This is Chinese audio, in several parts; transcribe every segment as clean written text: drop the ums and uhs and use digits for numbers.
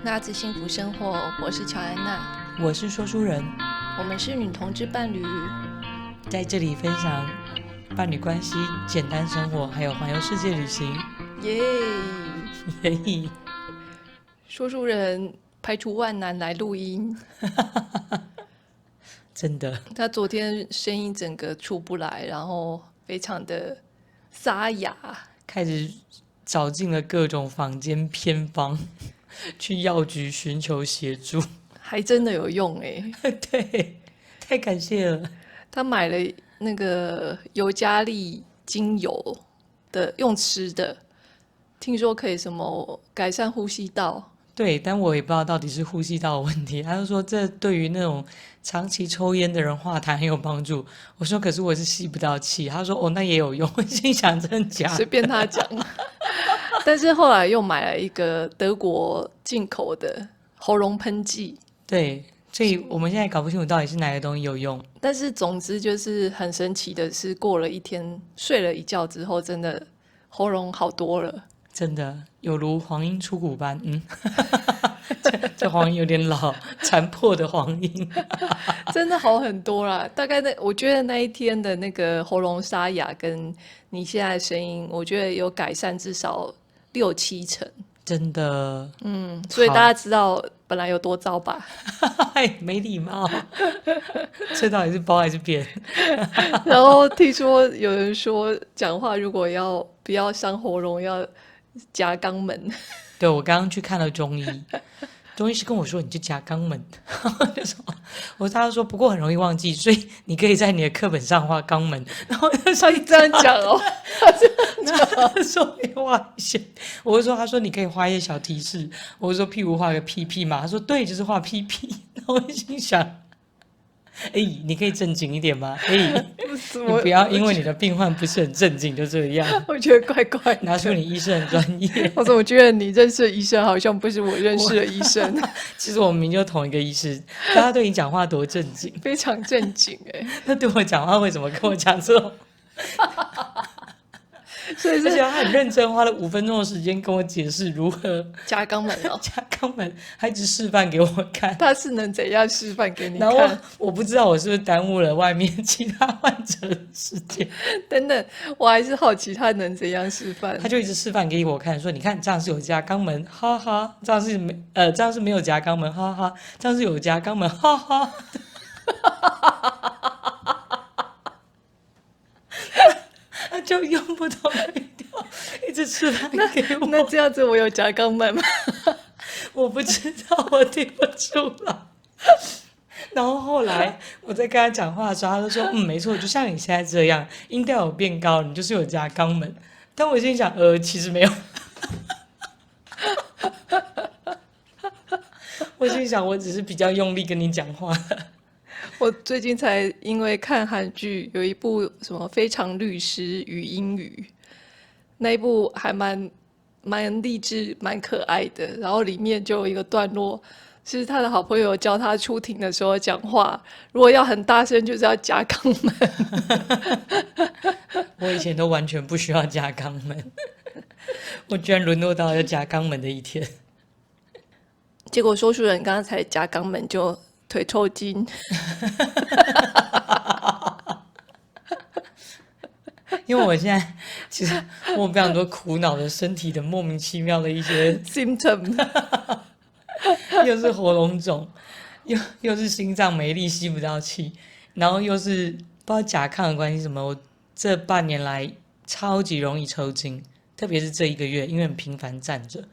娜子幸福生活，我是乔安娜，我是说书人，我们是女同志伴侣，在这里分享伴侣关系、简单生活，还有环游世界旅行。耶！耶！说书人排除万难来录音，真的，他昨天声音整个出不来，然后非常的沙哑，开始找尽了各种坊间偏方，去药局寻求协助。还真的有用哎！对，太感谢了。他买了那个尤加利精油的，用吃的，听说可以什么改善呼吸道。对，但我也不知道到底是呼吸道的问题。他就说这对于那种长期抽烟的人化痰很有帮助。我说可是我是吸不到气。他说哦，那也有用。我心想真的假的？随便他讲。但是后来又买了一个德国进口的喉咙喷剂。对，所以我们现在搞不清楚到底是哪个东西有用。但是总之就是很神奇的是，过了一天睡了一觉之后，真的喉咙好多了。真的有如黄莺出谷般，这黄莺有点老，残破的黄莺。真的好很多啦。大概我觉得那一天的那个喉咙沙哑跟你现在的声音，我觉得有改善至少6-7成。真的，所以大家知道本来有多糟吧？没礼貌，这到底是包还是扁？然后听说有人说，讲话如果不要伤喉咙，要夹肛门。对，我刚刚去看了中医，中医师跟我说你就夹肛门，他说不过很容易忘记，所以你可以在你的课本上画肛门。然后他说这样讲哦，他说你画一些，我就说他说你可以画一些小提示，我就说譬如画个屁屁嘛，他说对，就是画屁屁。然后我心想，你可以正经一点吗？你不要因为你的病患不是很正经就这样。我觉得怪怪的，拿出你医生的专业。我怎么觉得你认识的医生好像不是我认识的医生？其实我们明明就同一个医师，但他对你讲话多正经，非常正经哎。他对我讲话为什么跟我讲这种？所以而且他很认真，花了5分钟的时间跟我解释如何夹肛门哦，夹肛门，还只示范给我看。他是能怎样示范给你然后看？我不知道我是不是耽误了外面其他患者的时间。等等，我还是好奇他能怎样示范。他就一直示范给我看，说你看这样是有夹肛门，哈哈，这样是没有夹肛门，哈哈，这样是有夹肛门，哈哈。他就用不同的语调一直示范给我。那这样子我有夹肛门吗？我不知道，我听不出来。然后后来我在跟他讲话的时候，他就说没错，就像你现在这样，音调有变高，你就是有夹肛门。但我心想其实没有。我心想我只是比较用力跟你讲话。我最近才因为看韩剧，有一部什么《非常律师与英语》，那一部还蛮励志、蛮可爱的。然后里面就有一个段落，是他的好朋友教他出庭的时候讲话，如果要很大声，就是要夹肛门。我以前都完全不需要夹肛门，我居然沦落到要夹肛门的一天。结果说书人刚刚才夹肛门就腿抽筋。因为我现在其实我有非常多苦恼的身体的莫名其妙的一些symptom， 又是喉咙肿，又是心脏没力吸不到气，然后又是不知道甲亢的关系什么，我这半年来超级容易抽筋，特别是这1个月，因为很频繁站着。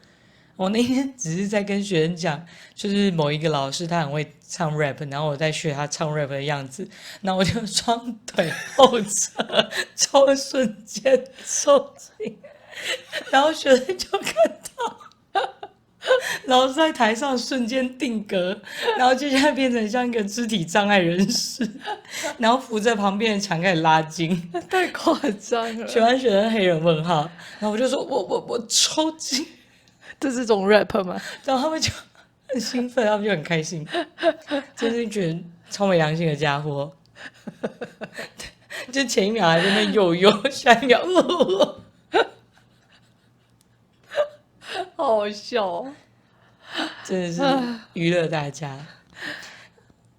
我那天只是在跟学生讲，就是某一个老师他很会唱 rap， 然后我在学他唱 rap 的样子，然后我就双腿后侧抽瞬间抽筋，然后学生就看到老师在台上瞬间定格，然后接下来变成像一个肢体障碍人士，然后扶着旁边的墙开始拉筋，太夸张了。学完学生黑人问号，然后我就说我抽筋。这是种 rap 吗？然后他们就很兴奋，他们就很开心，真是一群超没良心的家伙。就前一秒还在那悠，下一秒好好笑哦。真的是娱乐大家。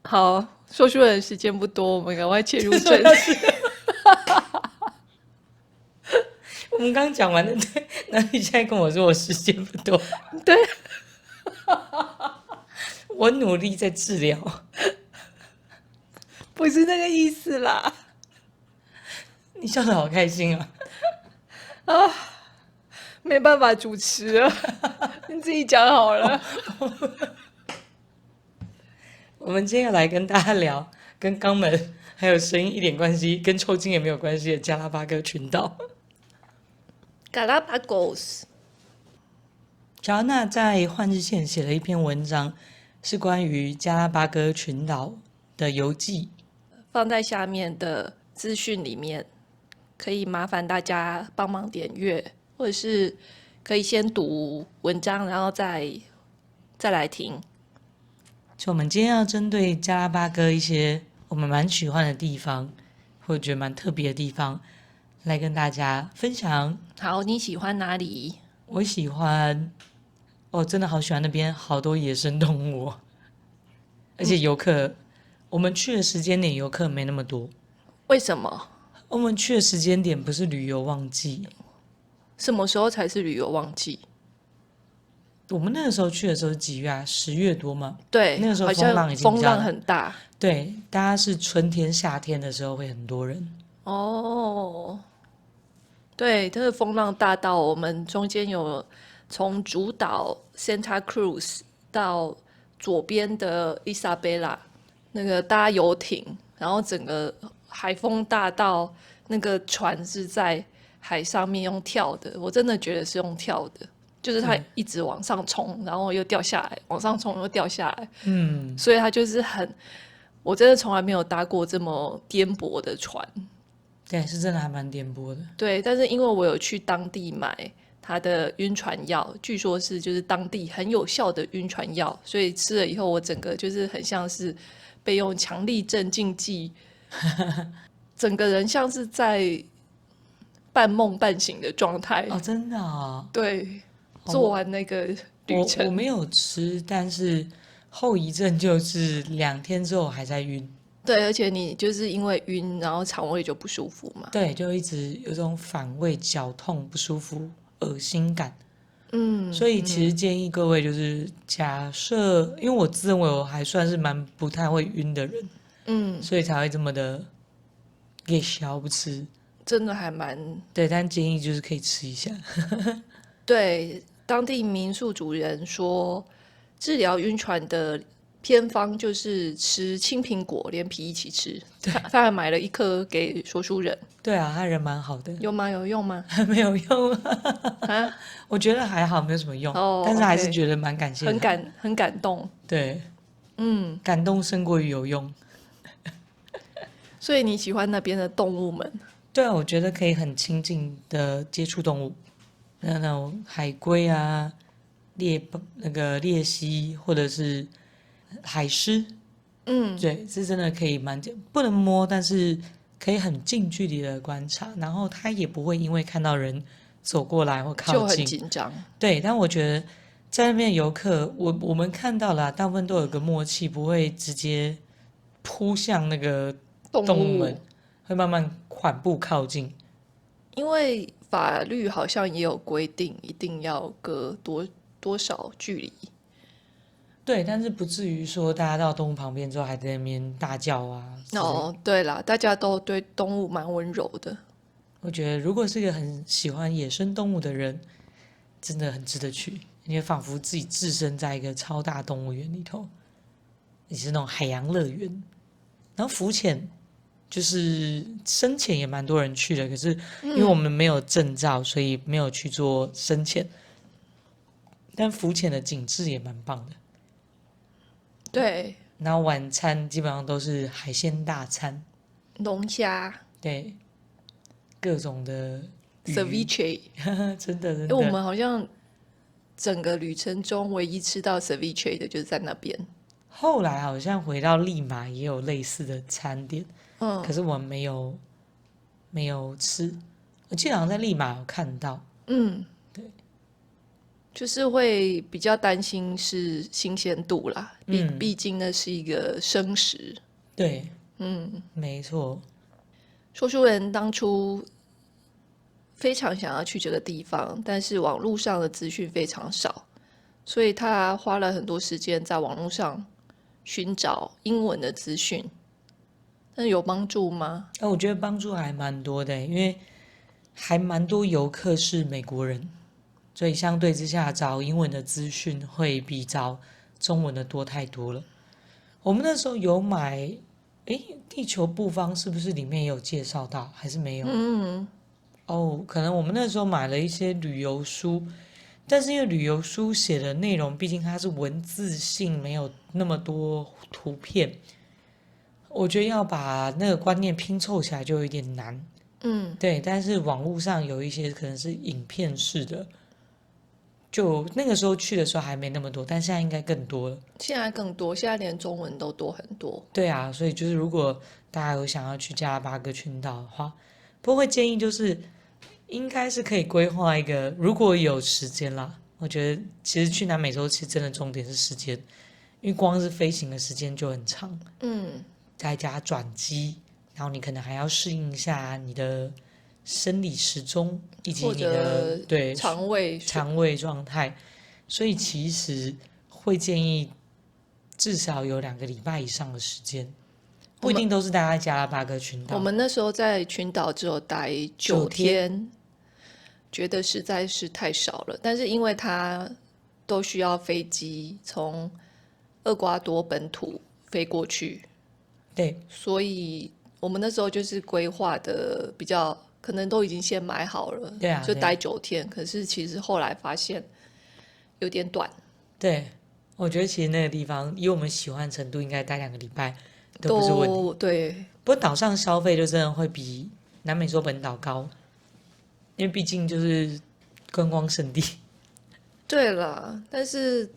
好，说书人时间不多，我们赶快切入正题。我们刚讲完的，对，那你现在跟我说我时间不多，对，我努力在治疗。不是那个意思啦。你笑得好开心啊！没办法主持了，你自己讲好了。我们接下来跟大家聊跟肛门还有声音一点关系，跟抽筋也没有关系的加拉巴哥群岛。Galapagos，乔安娜在《换日线》写了一篇文章，是关于加拉巴哥群岛的游记，放在下面的资讯里面，可以麻烦大家帮忙点阅，或者是可以先读文章，然后再来听。就我们今天要针对加拉巴哥一些我们蛮喜欢的地方，或者觉得蛮特别的地方，来跟大家分享。好，你喜欢哪里？我喜欢，我真的好喜欢那边好多野生动物哦，而且游客，我们去的时间点游客没那么多。为什么？我们去的时间点不是旅游旺季，什么时候才是旅游旺季？我们那个时候去的时候是几月啊？10月多嘛。对，那个时候好像风浪已经比较风浪很大。对，大家是春天、夏天的时候会很多人。哦，对，这个风浪大到我们中间有从主岛 Santa Cruz 到左边的 Isabela 那个搭游艇，然后整个海风大到那个船是在海上面用跳的，我真的觉得是用跳的，就是它一直往上冲，然后又掉下来，往上冲又掉下来，所以它就是我真的从来没有搭过这么颠簸的船。对，是真的还蛮颠簸的。对，但是因为我有去当地买它的晕船药，据说是就是当地很有效的晕船药，所以吃了以后，我整个就是很像是被用强力镇静剂，整个人像是在半梦半醒的状态。哦，真的啊、对，做完那个旅我程，没有吃，但是后遗症就是2天之后还在晕。对，而且你就是因为晕，然后肠胃就不舒服嘛。对，就一直有种反胃、绞痛、不舒服、恶心感。所以其实建议各位就是假设，因为我自认为我还算是蛮不太会晕的人，所以才会这么的给小不吃。真的还蛮对，但建议就是可以吃一下。对。当地民宿主人说，治疗晕船的偏方就是吃青苹果，连皮一起吃。他还买了1颗给说书人，对啊，他人蛮好的，有吗？有用吗？没有用啊？我觉得还好，没有什么用，哦但是还是 OK 觉得蛮感谢他。很感动。对，感动胜过于有用。所以你喜欢那边的动物们？对啊，我觉得可以很亲近的接触动物，那种海龟啊、鬣蜥或者是海狮，对，是真的可以不能摸，但是可以很近距离的观察，然后它也不会因为看到人走过来或就靠近，很紧张。对，但我觉得在那边的游客，我们看到了啊，大部分都有个默契，不会直接扑向那个动物们，会慢慢缓步靠近。因为法律好像也有规定，一定要隔多少距离。对，但是不至于说大家到动物旁边之后还在那边大叫啊之类的。哦，对啦，大家都对动物蛮温柔的。我觉得如果是一个很喜欢野生动物的人，真的很值得去，因为仿佛自己置身在一个超大动物园里头，也是那种海洋乐园。然后浮潜，就是深潜也蛮多人去的，可是因为我们没有证照，所以没有去做深潜。但浮潜的景致也蛮棒的。对，然后晚餐基本上都是海鲜大餐，龙虾对，各种的鱼， ceviche，真的真因为我的。们好像整个旅程中唯一吃到 ceviche 的就是在那边。后来好像回到利马也有类似的餐点，可是我们没有吃。我记得好像在利马有看到，嗯，对。就是会比较担心是新鲜度啦，毕竟那是一个生食。对，没错。说书人当初非常想要去这个地方，但是网络上的资讯非常少，所以他花了很多时间在网络上寻找英文的资讯。那有帮助吗？我觉得帮助还蛮多的，因为还蛮多游客是美国人，所以相对之下找英文的资讯会比找中文的多太多了。我们那时候有买，地球布方是不是里面也有介绍到，还是没有？可能我们那时候买了一些旅游书，但是因为旅游书写的内容，毕竟它是文字性，没有那么多图片，我觉得要把那个观念拼凑起来就有点难。对，但是网络上有一些可能是影片式的，就那个时候去的时候还没那么多，但现在应该更多了。现在更多，现在连中文都多很多。对啊，所以就是如果大家有想要去加拉巴哥群岛的话，不过会建议就是应该是可以规划一个，如果有时间啦，我觉得其实去南美洲其实真的重点是时间，因为光是飞行的时间就很长，再加转机，然后你可能还要适应一下你的生理时钟以及你的对肠胃状态，所以其实会建议至少有2个礼拜以上的时间，不一定都是待在加拉巴哥群岛。我们那时候在群岛只有待9天，觉得实在是太少了。但是因为它都需要飞机从厄瓜多本土飞过去，对，所以我们那时候就是规划的比较，可能都已经先买好了，对啊，就待9天。可是其实后来发现有点短。对，我觉得其实那个地方以我们喜欢程度，应该待2个礼拜都不是问题。对，不过岛上消费就真的会比南美洲本岛高，因为毕竟就是观光胜地。对啦，但是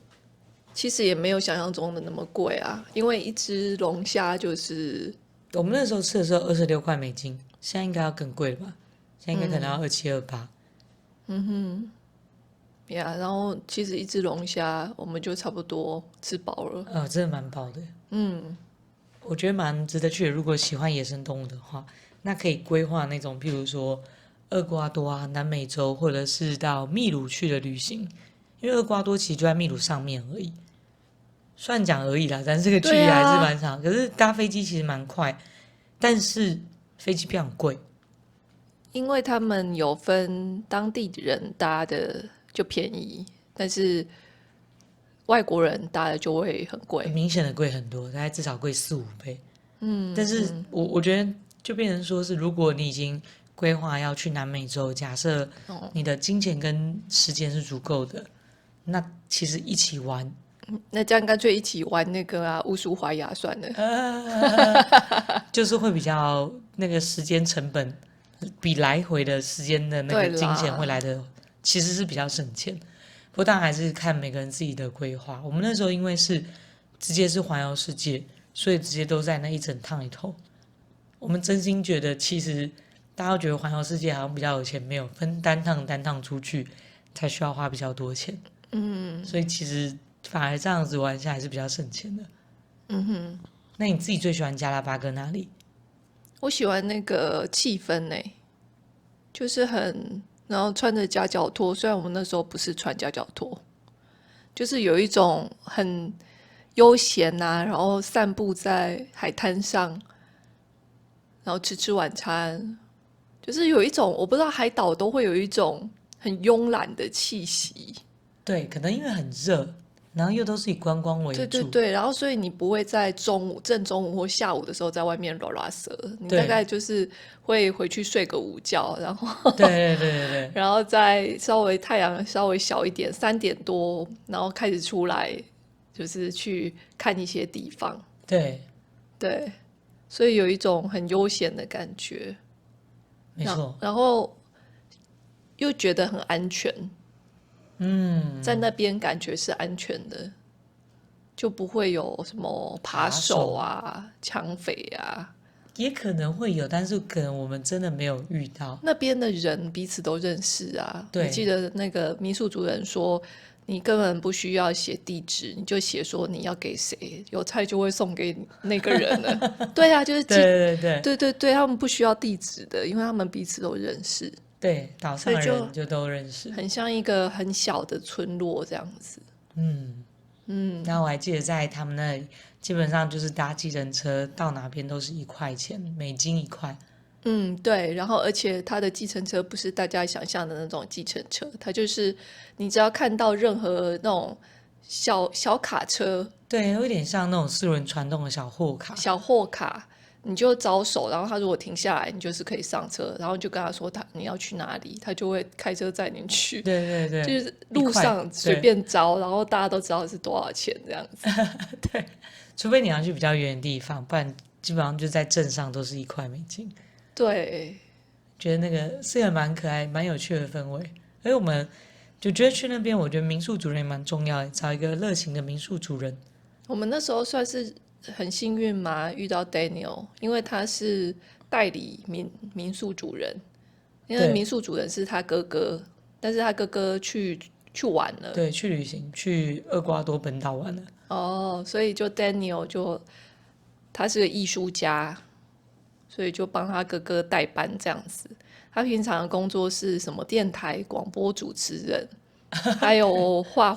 其实也没有想象中的那么贵啊，因为一只龙虾就是我们那时候吃的时候$26，现在应该要更贵了吧？现在应该可能要27、28。然后其实一只龙虾我们就差不多吃饱了。真的蛮饱的。我觉得蛮值得去的。如果喜欢野生动物的话，那可以规划那种，譬如说厄瓜多啊、南美洲，或者是到秘鲁去的旅行。因为厄瓜多其实就在秘鲁上面而已，虽然讲而已啦，但这个距离还是蛮长。可是搭飞机其实蛮快，但是飞机票很贵。因为他们有分当地人搭的就便宜，但是外国人搭的就会很贵，很明显的贵很多，大概至少贵4、5倍。但是我觉得就变成说是，如果你已经规划要去南美洲，假设你的金钱跟时间是足够的，那其实一起玩，那这样干脆一起玩那个乌苏怀亚算了。就是会比较那个时间成本比来回的时间的那个金钱会来的，其实是比较省钱。不过当然还是看每个人自己的规划。我们那时候因为是直接是环游世界，所以直接都在那一整趟里头。我们真心觉得，其实大家都觉得环游世界好像比较有钱，没有分单趟出去才需要花比较多钱。所以其实反而这样子玩下来是比较省钱的。那你自己最喜欢加拉巴哥哪里？我喜欢那个气氛就是然后穿着夹脚拖，虽然我们那时候不是穿夹脚拖，就是有一种很悠闲然后散步在海滩上，然后吃晚餐，就是有一种我不知道海岛都会有一种很慵懒的气息。对，可能因为很热，然后又都是以观光为主。对，然后所以你不会在正中午或下午的时候在外面拉拉蛇，你大概就是会回去睡个午觉，然后对，然后再太阳稍微小一点3点多，然后开始出来，就是去看一些地方。对，所以有一种很悠闲的感觉，没错。然后又觉得很安全。在那边感觉是安全的，就不会有什么扒手抢匪也可能会有，但是可能我们真的没有遇到。那边的人彼此都认识啊。对我记得那个民宿主人说，你根本不需要写地址，你就写说你要给谁，有菜就会送给那个人了。对啊，就是对对对对对对，他们不需要地址的，因为他们彼此都认识，对，岛上的所以就人就都认识。很像一个很小的村落这样子。然后我还记得在他们那里，基本上就是搭计程车到哪边都是1块钱，美金1块。对，然后而且它的计程车不是大家想象的那种计程车，它就是你只要看到任何那种小卡车、对，有点像那种4轮传动的小货卡。小货卡，你就招手，然后他如果停下来，你就是可以上车，然后就跟他说你要去哪里，他就会开车载你去。对对对，就是路上随便招，然后大家都知道是多少钱这样子。对，除非你要去比较远的地方，不然基本上就在镇上都是1块美金。对，觉得那个是个蛮可爱、蛮有趣的氛围。而且我们就觉得去那边，我觉得民宿主人也蛮重要的，找一个热情的民宿主人。我们那时候算是很幸运嘛，遇到 Daniel，因为他是代理民宿主人，因为对民宿主人是他哥哥，但是他哥哥去玩了，对，去旅行，去厄瓜多本岛玩了。所以就 Daniel 他是个艺术家，所以就帮他哥哥代班这样子。他平常的工作是什么电台广播主持人，还有画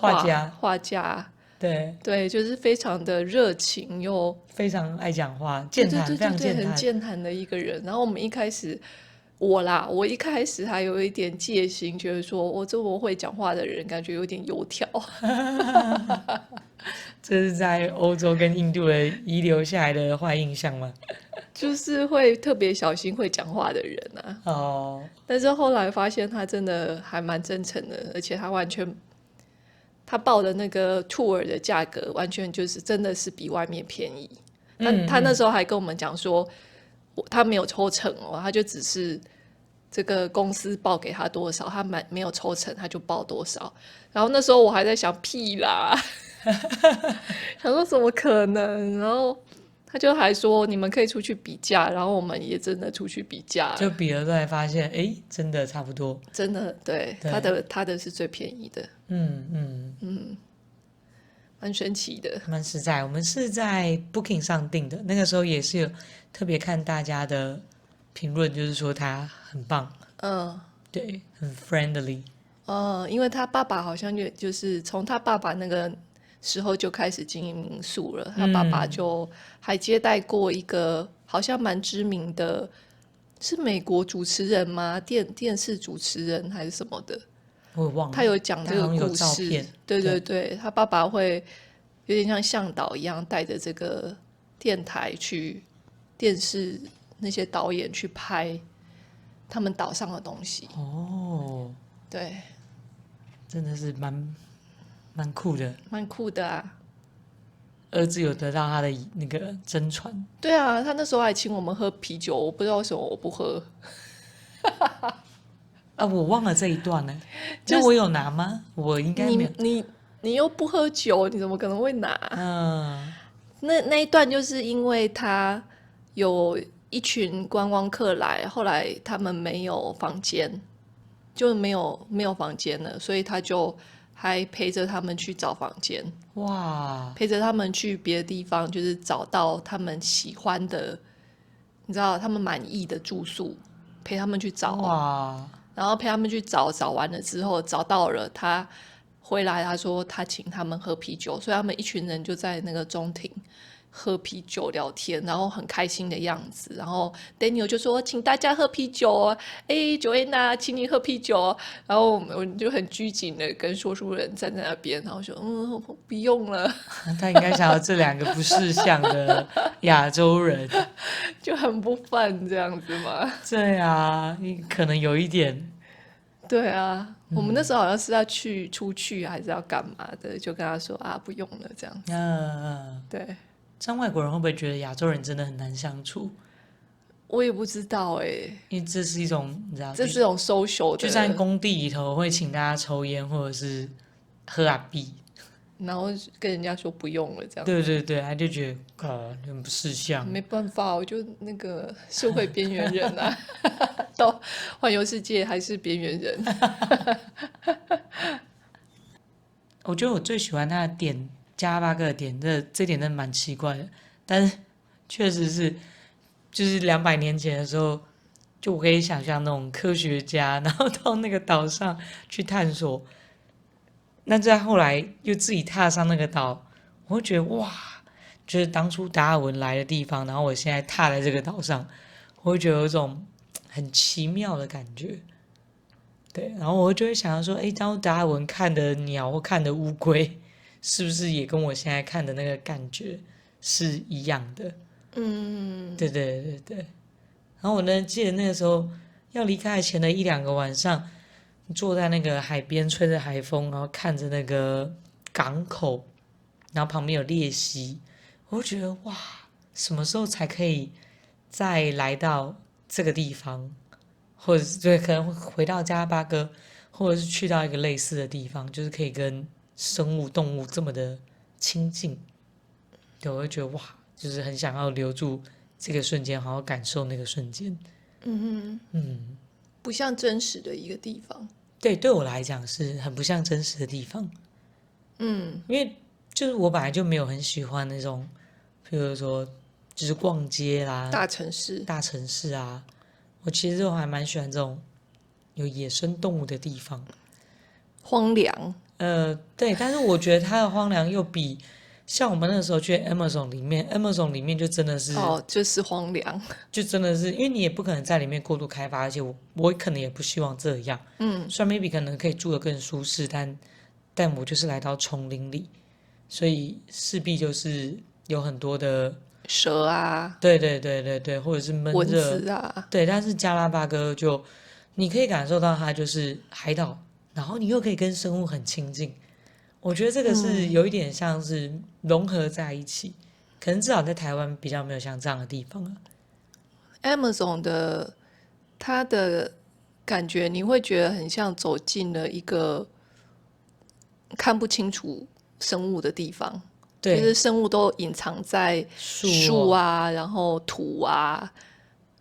家，对，对，就是非常的热情又非常爱讲话，健谈，对非常健很谈。健谈的一个人。然后我们一开始我一开始还有一点戒心，觉得说我这么会讲话的人，感觉有点油条。这是在欧洲跟印度的遗留下来的坏印象吗？就是会特别小心会讲话的人啊。哦，但是后来发现他真的还蛮真诚的，而且他报的那个 tour 的价格完全就是真的是比外面便宜。他那时候还跟我们讲说，他没有抽成哦，他就只是这个公司报给他多少，他没有抽成，他就报多少。然后那时候我还在想屁啦，想说怎么可能？然后他就还说你们可以出去比价，然后我们也真的出去比价了，就比了才发现，哎，真的差不多。真的对，对他的是最便宜的，蛮神奇的。蛮实在。我们是在 Booking 上订的，那个时候也是有特别看大家的评论，就是说他很棒，对，很 friendly。因为他爸爸好像就是从他爸爸那个时候就开始经营民宿了，他爸爸就还接待过一个好像蛮知名的，是美国主持人吗？电视主持人还是什么的？我也忘了，他有讲这个但好像有故事照片，对对对，他爸爸会有点像向导一样，带着这个电台去电视那些导演去拍他们岛上的东西。哦，对，真的是蛮酷的。蛮酷的啊。儿子有得到他的那个真传。对啊，他那时候还请我们喝啤酒，我不知道为什么我不喝。我忘了这一段呢。那我有拿吗？我应该没有。你又不喝酒，你怎么可能会拿？那一段就是因为他有一群观光客来，后来他们没有房间，就没有房间了，所以他就还陪着他们去找房间，哇，陪着他们去别的地方，就是找到他们喜欢的，你知道他们满意的住宿，陪他们去找。哇，然后陪他们去找，找完了之后找到了，他回来他说他请他们喝啤酒，所以他们一群人就在那个中庭喝啤酒聊天，然后很开心的样子。然后 Daniel 就说请大家喝啤酒哦，哎，Joanna 请你喝啤酒哦。然后我们就很拘谨的跟说书人站在那边，然后说不用了，他应该想要这2个不识相的亚洲人。就很不饭这样子嘛。对啊，你可能有一点。对啊，我们那时候好像是要出去还是要干嘛的，就跟他说不用了这样子。对，这样外国人会不会觉得亚洲人真的很难相处？我也不知道因为这是一种你知道，这是种 social 的，就在工地里头会请大家抽烟或者是喝阿碧。然后跟人家说不用了，这样对对对，他就觉得很不识相。没办法，我就那个社会边缘人啊，到环游世界还是边缘人。我觉得我最喜欢他的点，加拉巴哥的点，这点真的蛮奇怪的，但是确实是，就是200年前的时候，就我可以想象那种科学家，然后到那个岛上去探索，那在后来又自己踏上那个岛，我会觉得哇，就是当初达尔文来的地方，然后我现在踏在这个岛上，我会觉得有一种很奇妙的感觉。对，然后我就会想要说，诶，当初达尔文看的鸟或看的乌龟，是不是也跟我现在看的那个感觉是一样的？对对对对。然后我呢，记得那个时候要离开前的1-2个晚上，坐在那个海边，吹着海风，然后看着那个港口，然后旁边有鬣蜥，我就觉得哇，什么时候才可以再来到这个地方？或者是对，可能会回到加拉巴哥，或者是去到一个类似的地方，就是可以跟生物、动物这么的亲近。对，我会觉得哇，就是很想要留住这个瞬间，好好感受那个瞬间。不像真实的一个地方。对，对我来讲是很不像真实的地方。因为就是我本来就没有很喜欢那种，比如说就是逛街啦、大城市大城市啊，我其实我还蛮喜欢这种有野生动物的地方。荒凉，对，但是我觉得它的荒凉又比像我们那时候去 Amazon 里面就真的是，就是荒凉。就真的是，因为你也不可能在里面过度开发，而且我可能也不希望这样。虽然 maybe 可能可以住得更舒适，但我就是来到丛林里，所以势必就是有很多的蛇啊，对对对对对，或者是闷蚊热，子啊，对。但是加拉巴哥就你可以感受到它就是海岛，然后你又可以跟生物很亲近。我觉得这个是有一点像是融合在一起，可能至少在台湾比较没有像这样的地方啊。Amazon 的它的感觉，你会觉得很像走进了一个看不清楚生物的地方，就对，是生物都隐藏在树啊，然后土啊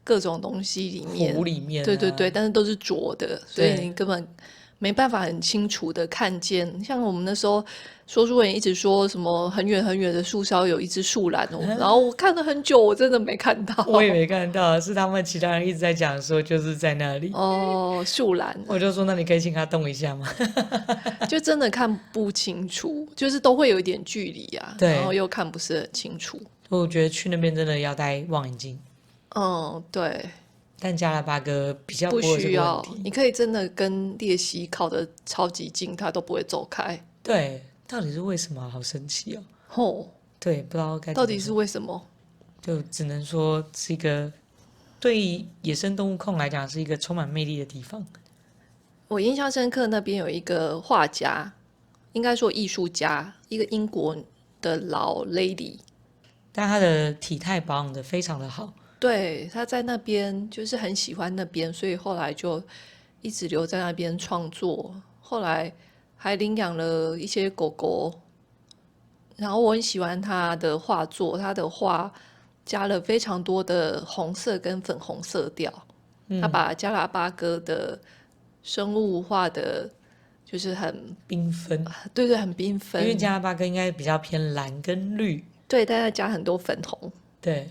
各种东西里面，湖里面、啊，对对对，但是都是浊的，所以对你根本没办法很清楚的看见。像我们那时候说书人一直说什么很远很远的树梢有一只树懒哦，然后我看了很久，我真的没看到。我也没看到，是他们其他人一直在讲说就是在那里。哦，树懒，我就说那你可以请他动一下吗？就真的看不清楚，就是都会有一点距离啊，对然后又看不是很清楚。我觉得去那边真的要戴望远镜，对，但加拉巴哥比较不会有这个问需要，题。你可以真的跟鬣蜥靠得超级近，它都不会走开。对，到底是为什么啊？好神奇哦。吼，对，不知道该怎到底是么说，为什么？就只能说是一个对野生动物控来讲是一个充满魅力的地方。我印象深刻，那边有一个画家，应该说艺术家，一个英国的老 lady，但他的体态保养的非常的好。对，他在那边就是很喜欢那边，所以后来就一直留在那边创作。后来还领养了一些狗狗，然后我很喜欢他的画作，他的画加了非常多的红色跟粉红色调，他把加拉巴哥的生物画的，就是很缤纷，对对，很缤因为纷，加拉巴哥应该比较偏蓝跟绿。对，但他加很多粉红。对，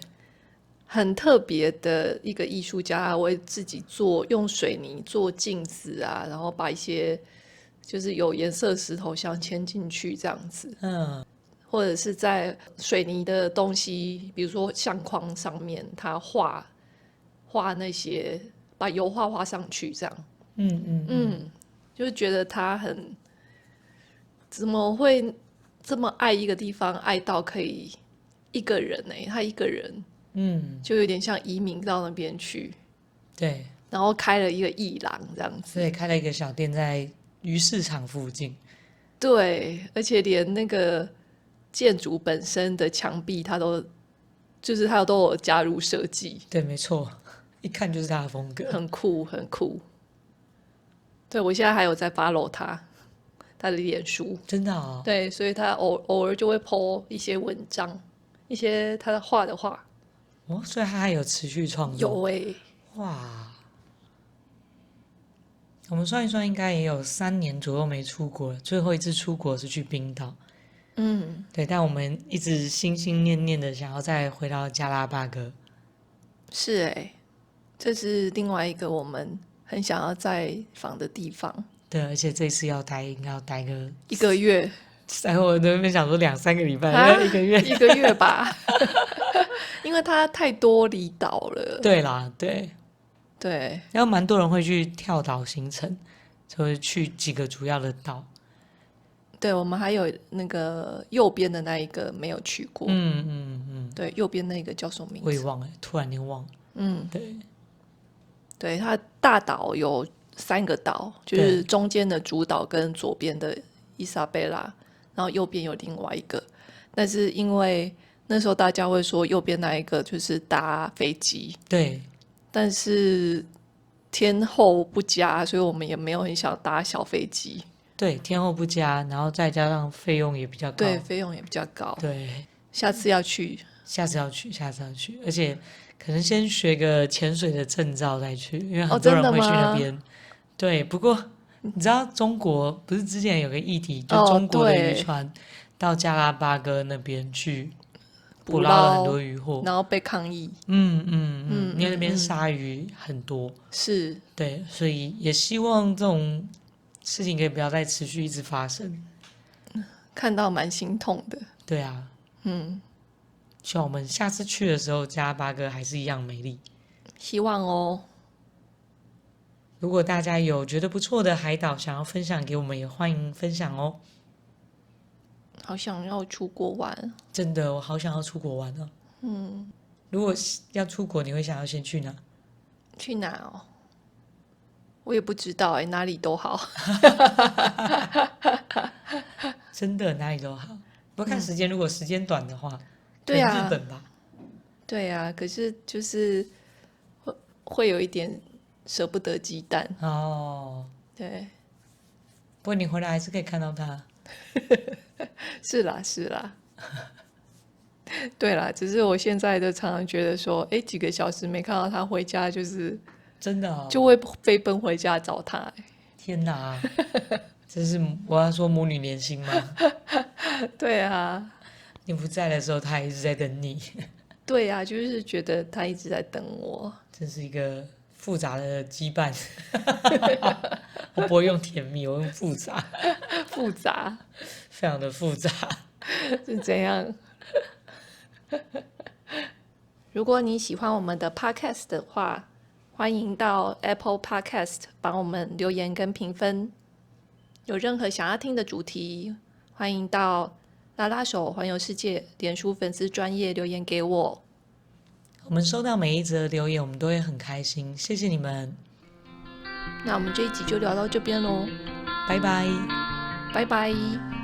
很特别的一个艺术家，他会自己用水泥做镜子啊，然后把一些就是有颜色的石头镶嵌进去这样子，或者是在水泥的东西，比如说相框上面，他画那些把油画上去这样，就是觉得他怎么会这么爱一个地方，爱到可以一个人他一个人。就有点像移民到那边去，对，然后开了一个艺廊这样子。所以开了一个小店在鱼市场附近。对，而且连那个建筑本身的墙壁，它都有加入设计，对，没错，一看就是他的风格。很酷，很酷。对，我现在还有在 follow 他，他的脸书，真的哦。对，所以他偶尔就会 po 一些文章，一些他画的画。哦，所以他还有持续创作。有欸，哇，我们算一算，应该也有3年左右没出国了。最后一次出国是去冰岛。对，但我们一直心心念念的想要再回到加拉巴哥。是欸，这是另外一个我们很想要再访的地方。对，而且这次应该要待个1个月，然后我那边想说2-3个礼拜，啊1个月。1个月吧，因为它太多离岛了。对啦，对，对，然后蛮多人会去跳岛行程，就是去几个主要的岛。对，我们还有那个右边的那一个没有去过。对，右边那个叫什么名字？我也忘了，突然间忘了。对，对，它大岛有3个岛，就是中间的主岛跟左边的伊莎贝拉，然后右边有另外一个。但是因为那时候大家会说右边那一个就是搭飞机，对，但是天候不佳，所以我们也没有很想搭小飞机。对，天候不佳，然后再加上费用也比较高。对，费用也比较高。对，下次要去。下次要去，而且可能先学个潜水的证照再去，因为很多真的人会去那吗？边。对，不过你知道中国不是之前有个议题，就中国的渔船到加拉巴哥那边去捕捞了很多渔获，然后被抗议。因为那边鲨鱼很多。是，对，所以也希望这种事情可以不要再持续一直发生。看到蛮心痛的。对啊，希望我们下次去的时候，加拉巴哥还是一样美丽。希望哦。如果大家有觉得不错的海岛想要分享给我们，也欢迎分享哦。好想要出国玩。真的，我好想要出国玩哦。如果要出国，你会想要先去哪？去哪哦？我也不知道哎，哪里都好。真的哪里都好，不过看时间，如果时间短的话，对啊，可能日本吧。对啊，可是就是会有一点舍不得鸡蛋。哦，对，不过你回来还是可以看到它。是啦是啦。对啦，只是我现在都常常觉得说，哎，几个小时没看到他回家，就是真的哦，就会飞奔回家找他。天哪，这是我要说母女连心吗？对啊，你不在的时候，他一直在等你。对啊，就是觉得他一直在等我。真是一个复杂的羁绊。我不会用甜蜜，我用复杂。复杂非常的复杂。是怎样？如果你喜欢我们的 podcast 的话，欢迎到 Apple Podcast 帮我们留言跟评分。有任何想要听的主题，欢迎到拉拉手环游世界脸书粉丝专页留言给我。我们收到每一则留言，我们都会很开心，谢谢你们。那我们这一集就聊到这边咯，拜拜。拜拜。